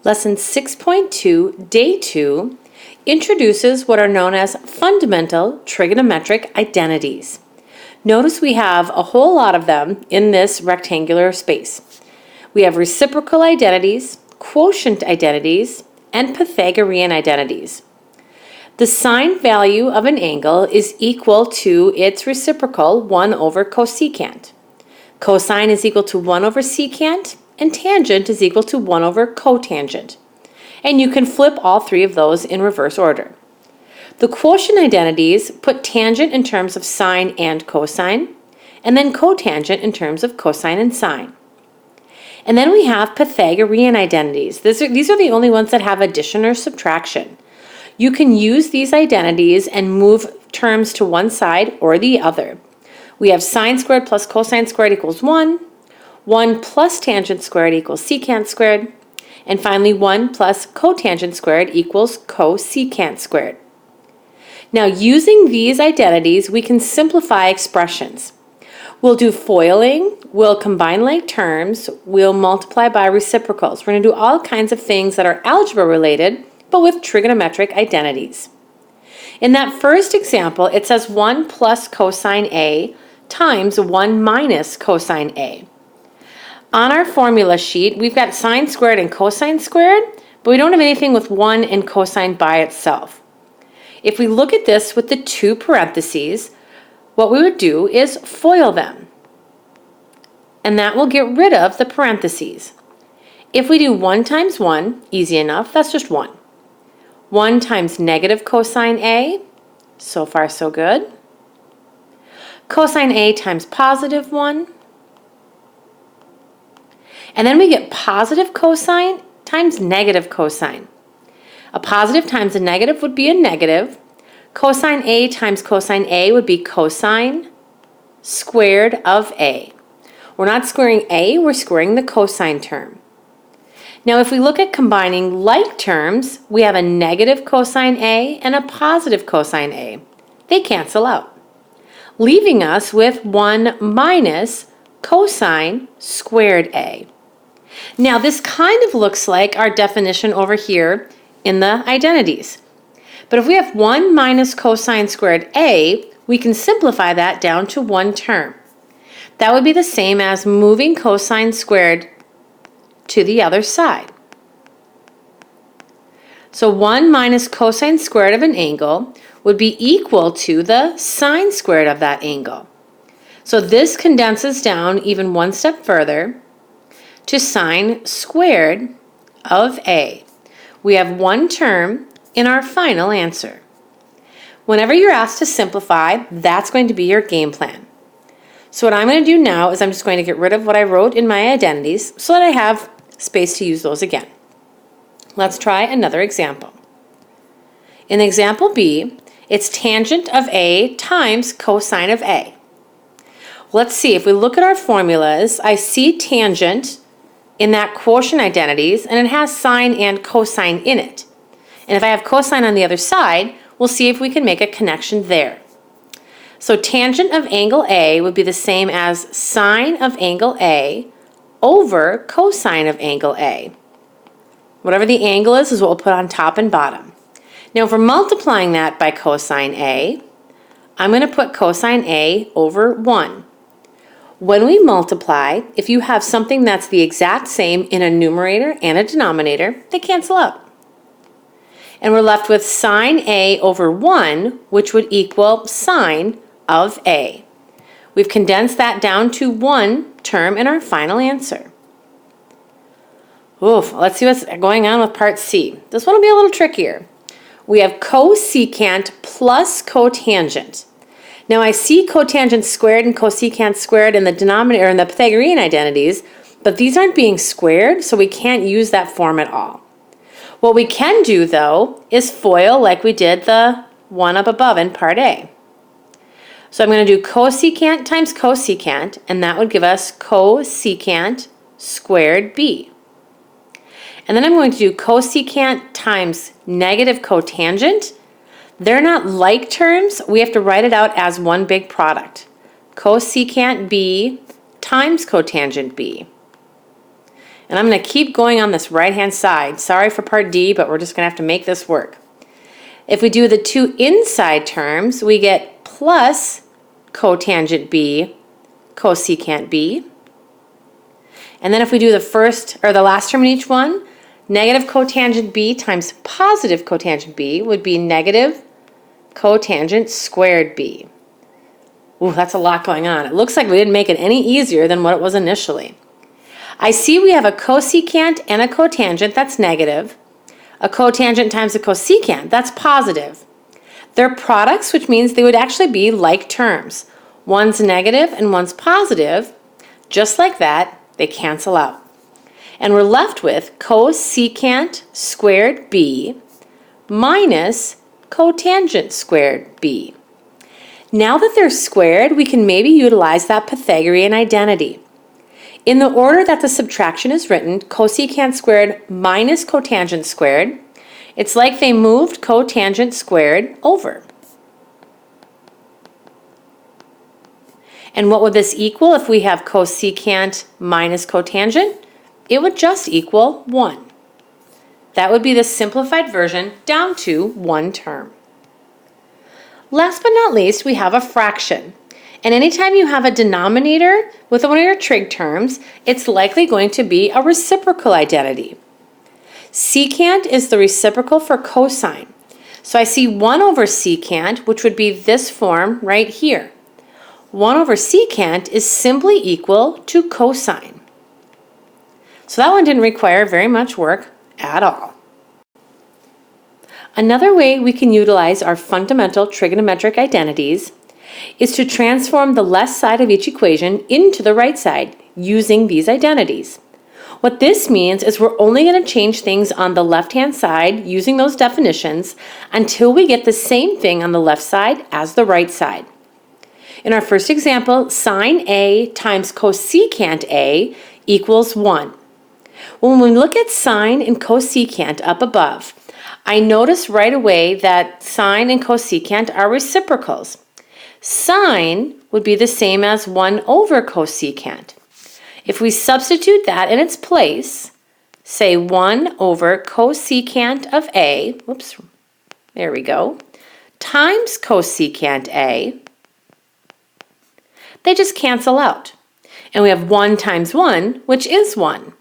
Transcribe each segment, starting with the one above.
Lesson 6.2, Day 2, introduces what are known as fundamental trigonometric identities. Notice we have a whole lot of them in this rectangular space. We have reciprocal identities, quotient identities, and Pythagorean identities. The sine value of an angle is equal to its reciprocal, 1 over cosecant. Cosine is equal to 1 over secant, and tangent is equal to 1 over cotangent. And you can flip all three of those in reverse order. The quotient identities put tangent in terms of sine and cosine, and then cotangent in terms of cosine and sine. And then we have Pythagorean identities. These are the only ones that have addition or subtraction. You can use these identities and move terms to one side or the other. We have sine squared plus cosine squared equals 1, 1 plus tangent squared equals secant squared, and finally 1 plus cotangent squared equals cosecant squared. Now, using these identities, we can simplify expressions. We'll do foiling, we'll combine like terms, we'll multiply by reciprocals. We're going to do all kinds of things that are algebra related, but with trigonometric identities. In that first example, it says 1 plus cosine A times 1 minus cosine A. On our formula sheet, we've got sine squared and cosine squared, but we don't have anything with 1 and cosine by itself. If we look at this with the two parentheses, what we would do is FOIL them. And that will get rid of the parentheses. If we do 1 times 1, easy enough, that's just 1. 1 times negative cosine A, so far so good. Cosine A times positive 1. And then we get positive cosine times negative cosine. A positive times a negative would be a negative. Cosine A times cosine A would be cosine squared of A. We're not squaring A, we're squaring the cosine term. Now if we look at combining like terms, we have a negative cosine A and a positive cosine A. They cancel out, leaving us with 1 minus cosine squared A. Now this kind of looks like our definition over here in the identities. But if we have 1 minus cosine squared A, we can simplify that down to one term. That would be the same as moving cosine squared to the other side. So 1 minus cosine squared of an angle would be equal to the sine squared of that angle. So this condenses down even one step further to sine squared of A. We have one term in our final answer. Whenever you're asked to simplify, that's going to be your game plan. So what I'm going to do now is I'm just going to get rid of what I wrote in my identities so that I have space to use those again. Let's try another example. In example B, it's tangent of A times cosine of A. Let's see, if we look at our formulas, I see tangent in that quotient identities, and it has sine and cosine in it. And if I have cosine on the other side, we'll see if we can make a connection there. So tangent of angle A would be the same as sine of angle A over cosine of angle A. Whatever the angle is what we'll put on top and bottom. Now if we're multiplying that by cosine A, I'm going to put cosine A over 1. When we multiply, if you have something that's the exact same in a numerator and a denominator, they cancel out. And we're left with sine A over 1, which would equal sine of A. We've condensed that down to one term in our final answer. Oof, let's see what's going on with part C. This one will be a little trickier. We have cosecant plus cotangent. Now I see cotangent squared and cosecant squared in the denominator in the Pythagorean identities, but these aren't being squared, so we can't use that form at all. What we can do though is FOIL like we did the one up above in part A. So I'm going to do cosecant times cosecant, and that would give us cosecant squared B. And then I'm going to do cosecant times negative cotangent. They're not like terms. We have to write it out as one big product. Cosecant B times cotangent B. And I'm going to keep going on this right-hand side. Sorry for part D, but we're just going to have to make this work. If we do the two inside terms, we get plus cotangent B, cosecant B. And then if we do the last term in each one, negative cotangent B times positive cotangent B would be negative cotangent squared B. Ooh, that's a lot going on. It looks like we didn't make it any easier than what it was initially. I see we have a cosecant and a cotangent, that's negative. A cotangent times a cosecant, that's positive. They're products, which means they would actually be like terms. One's negative and one's positive. Just like that, they cancel out. And we're left with cosecant squared B minus cotangent squared B. Now that they're squared, we can maybe utilize that Pythagorean identity. In the order that the subtraction is written, cosecant squared minus cotangent squared, it's like they moved cotangent squared over. And what would this equal if we have cosecant minus cotangent? It would just equal 1. That would be the simplified version down to one term. Last but not least, we have a fraction. And anytime you have a denominator with one of your trig terms, it's likely going to be a reciprocal identity. Secant is the reciprocal for cosine. So I see 1 over secant, which would be this form right here. 1 over secant is simply equal to cosine. So that one didn't require very much work at all. Another way we can utilize our fundamental trigonometric identities is to transform the left side of each equation into the right side using these identities. What this means is we're only going to change things on the left-hand side using those definitions until we get the same thing on the left side as the right side. In our first example, sine A times cosecant A equals 1. When we look at sine and cosecant up above, I notice right away that sine and cosecant are reciprocals. Sine would be the same as 1 over cosecant. If we substitute that in its place, say 1 over cosecant of A, whoops, there we go, times cosecant A, they just cancel out. And we have 1 times 1, which is 1.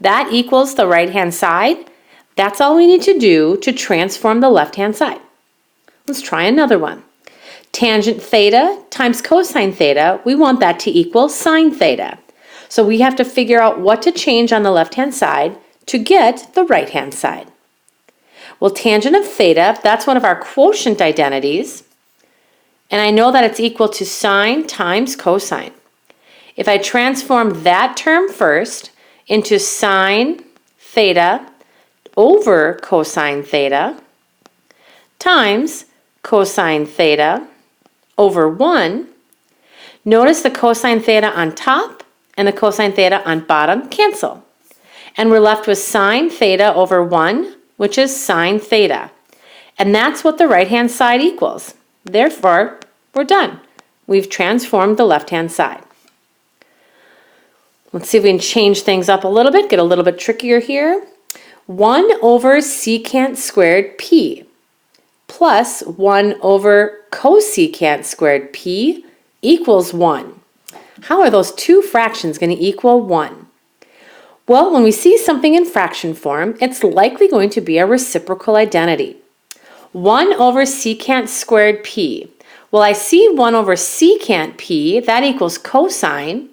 That equals the right-hand side. That's all we need to do to transform the left-hand side. Let's try another one. Tangent theta times cosine theta, we want that to equal sine theta. So we have to figure out what to change on the left-hand side to get the right-hand side. Well, tangent of theta, that's one of our quotient identities. And I know that it's equal to sine times cosine. If I transform that term first into sine theta over cosine theta times cosine theta over 1, notice the cosine theta on top and the cosine theta on bottom cancel. And we're left with sine theta over 1, which is sine theta. And that's what the right-hand side equals. Therefore, we're done. We've transformed the left-hand side. Let's see if we can change things up a little bit, get a little bit trickier here. 1 over secant squared p plus 1 over cosecant squared p equals 1. How are those two fractions going to equal 1? Well, when we see something in fraction form, it's likely going to be a reciprocal identity. 1 over secant squared p. Well, I see 1 over secant p, that equals cosine.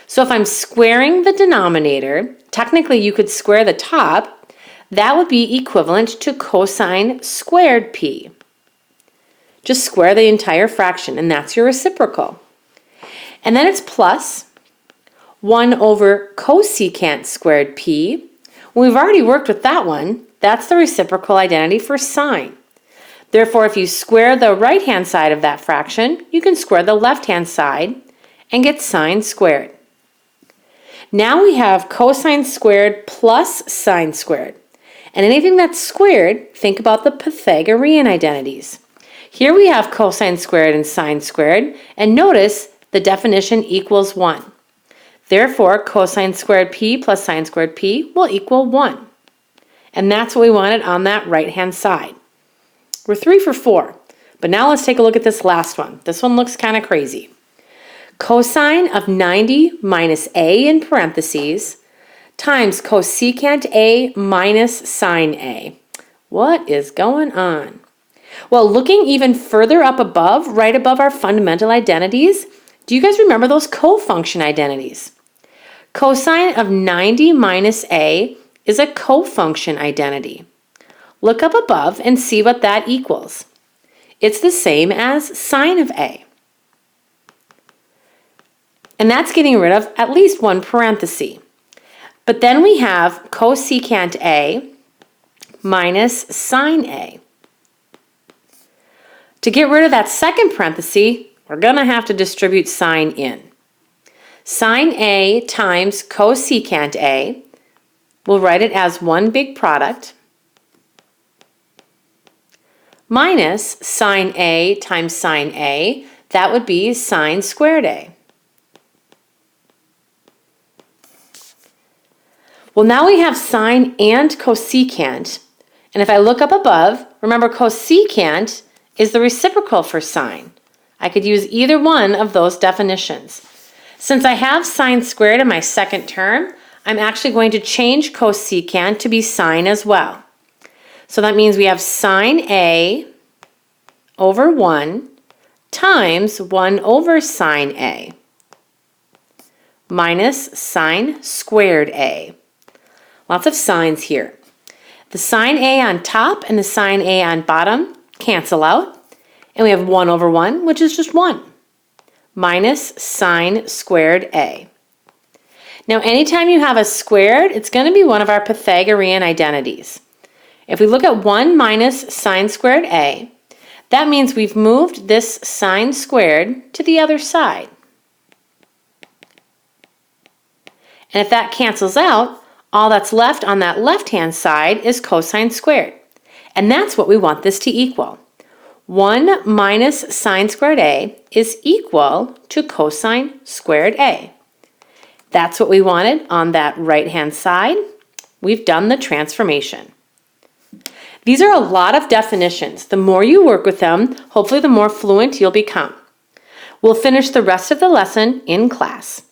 So if I'm squaring the denominator, technically you could square the top. That would be equivalent to cosine squared p. Just square the entire fraction, and that's your reciprocal. And then it's plus 1 over cosecant squared p. We've already worked with that one. That's the reciprocal identity for sine. Therefore, if you square the right-hand side of that fraction, you can square the left-hand side and get sine squared. Now we have cosine squared plus sine squared. And anything that's squared, think about the Pythagorean identities. Here we have cosine squared and sine squared, and notice the definition equals 1. Therefore, cosine squared p plus sine squared p will equal 1. And that's what we wanted on that right-hand side. We're 3 for 4. But now let's take a look at this last one. This one looks kind of crazy. Cosine of 90 minus a in parentheses times cosecant a minus sine a. What is going on? Well, looking even further up above, right above our fundamental identities, do you guys remember those cofunction identities? Cosine of 90 minus a is a cofunction identity. Look up above and see what that equals. It's the same as sine of a. And that's getting rid of at least one parenthesis. But then we have cosecant a minus sine a. To get rid of that second parenthesis, we're going to have to distribute sine in. Sine a times cosecant a, we'll write it as one big product, minus sine a times sine a, that would be sine squared a. Well, now we have sine and cosecant, and if I look up above, remember cosecant is the reciprocal for sine. I could use either one of those definitions. Since I have sine squared in my second term, I'm actually going to change cosecant to be sine as well. So that means we have sine a over 1 times 1 over sine a minus sine squared a. Lots of signs here. The sine a on top and the sine a on bottom cancel out, and we have 1 over 1, which is just 1, minus sine squared a. Now, anytime you have a squared, it's going to be one of our Pythagorean identities. If we look at 1 minus sine squared a, that means we've moved this sine squared to the other side. And if that cancels out, all that's left on that left-hand side is cosine squared. And that's what we want this to equal. 1 minus sine squared a is equal to cosine squared a. That's what we wanted on that right-hand side. We've done the transformation. These are a lot of definitions. The more you work with them, hopefully the more fluent you'll become. We'll finish the rest of the lesson in class.